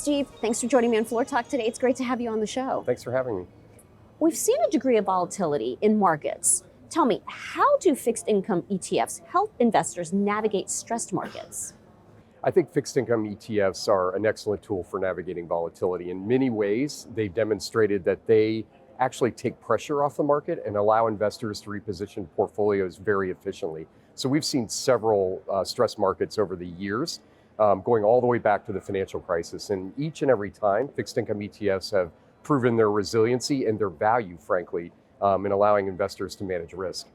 Steve, thanks for joining me on Floor Talk today. It's great to have you on the show. Thanks for having me. We've seen a degree of volatility in markets. Tell me, how do fixed income ETFs help investors navigate stressed markets? I think fixed income ETFs are an excellent tool for navigating volatility. In many ways, they've demonstrated that they actually take pressure off the market and allow investors to reposition portfolios very efficiently. So we've seen several stress markets over the years, going all the way back to the financial crisis. And each and every time, fixed income ETFs have proven their resiliency and their value, frankly, in allowing investors to manage risk.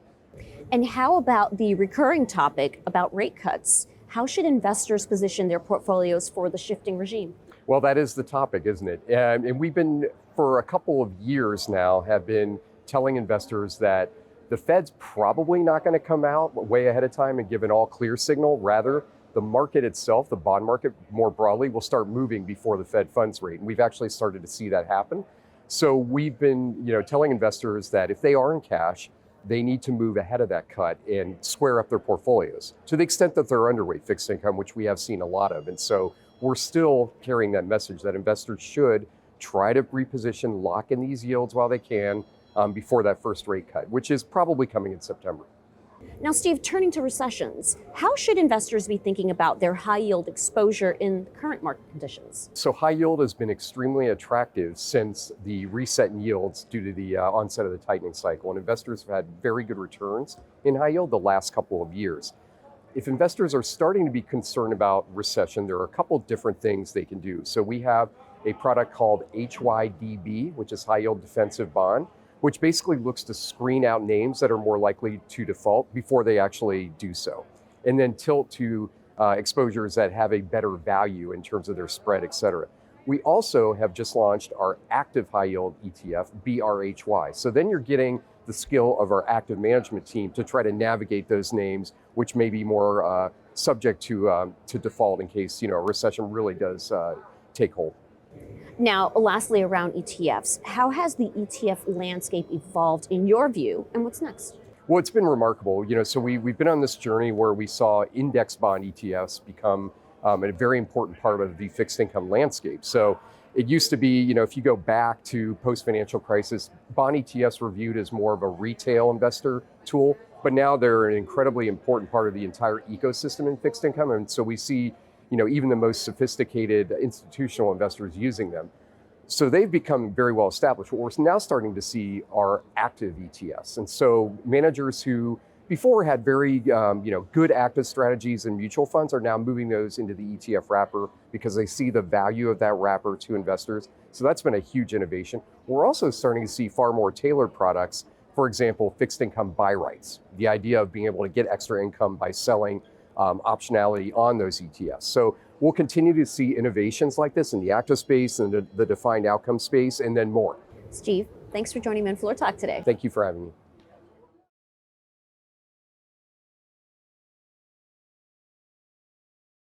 And how about the recurring topic about rate cuts? How should investors position their portfolios for the shifting regime? Well, that is the topic, isn't it? And we've been, for a couple of years now, have been telling investors that the Fed's probably not going to come out way ahead of time and give an all clear signal. Rather, the market itself, the bond market more broadly, will start moving before the Fed funds rate. And we've actually started to see that happen. So we've been, telling investors that if they are in cash, they need to move ahead of that cut and square up their portfolios to the extent that they're underweight fixed income, which we have seen a lot of. And so we're still carrying that message that investors should try to reposition, lock in these yields while they can before that first rate cut, which is probably coming in September. Now, Steve, turning to recessions, how should investors be thinking about their high yield exposure in current market conditions? So high yield has been extremely attractive since the reset in yields due to the onset of the tightening cycle. And investors have had very good returns in high yield the last couple of years. If investors are starting to be concerned about recession, there are a couple of different things they can do. So we have a product called HYDB, which is high yield defensive bond, which basically looks to screen out names that are more likely to default before they actually do so. And then tilt to exposures that have a better value in terms of their spread, et cetera. We also have just launched our active high yield ETF, BRHY. So then you're getting the skill of our active management team to try to navigate those names, which may be more subject to default in case a recession really does take hold. Now, lastly, around ETFs, how has the ETF landscape evolved in your view, and what's next? Well, it's been remarkable. So we've been on this journey where we saw index bond ETFs become a very important part of the fixed income landscape. So it used to be, if you go back to post-financial crisis, bond ETFs were viewed as more of a retail investor tool, but now they're an incredibly important part of the entire ecosystem in fixed income. And so we see even the most sophisticated institutional investors using them. So they've become very well established. What we're now starting to see are active ETFs. And so managers who before had very good active strategies and mutual funds are now moving those into the ETF wrapper because they see the value of that wrapper to investors. So that's been a huge innovation. We're also starting to see far more tailored products. For example, fixed income buy rights. The idea of being able to get extra income by selling optionality on those ETFs. So we'll continue to see innovations like this in the active space and the defined outcome space, and then more. Steve, thanks for joining me on Floor Talk today. Thank you for having me.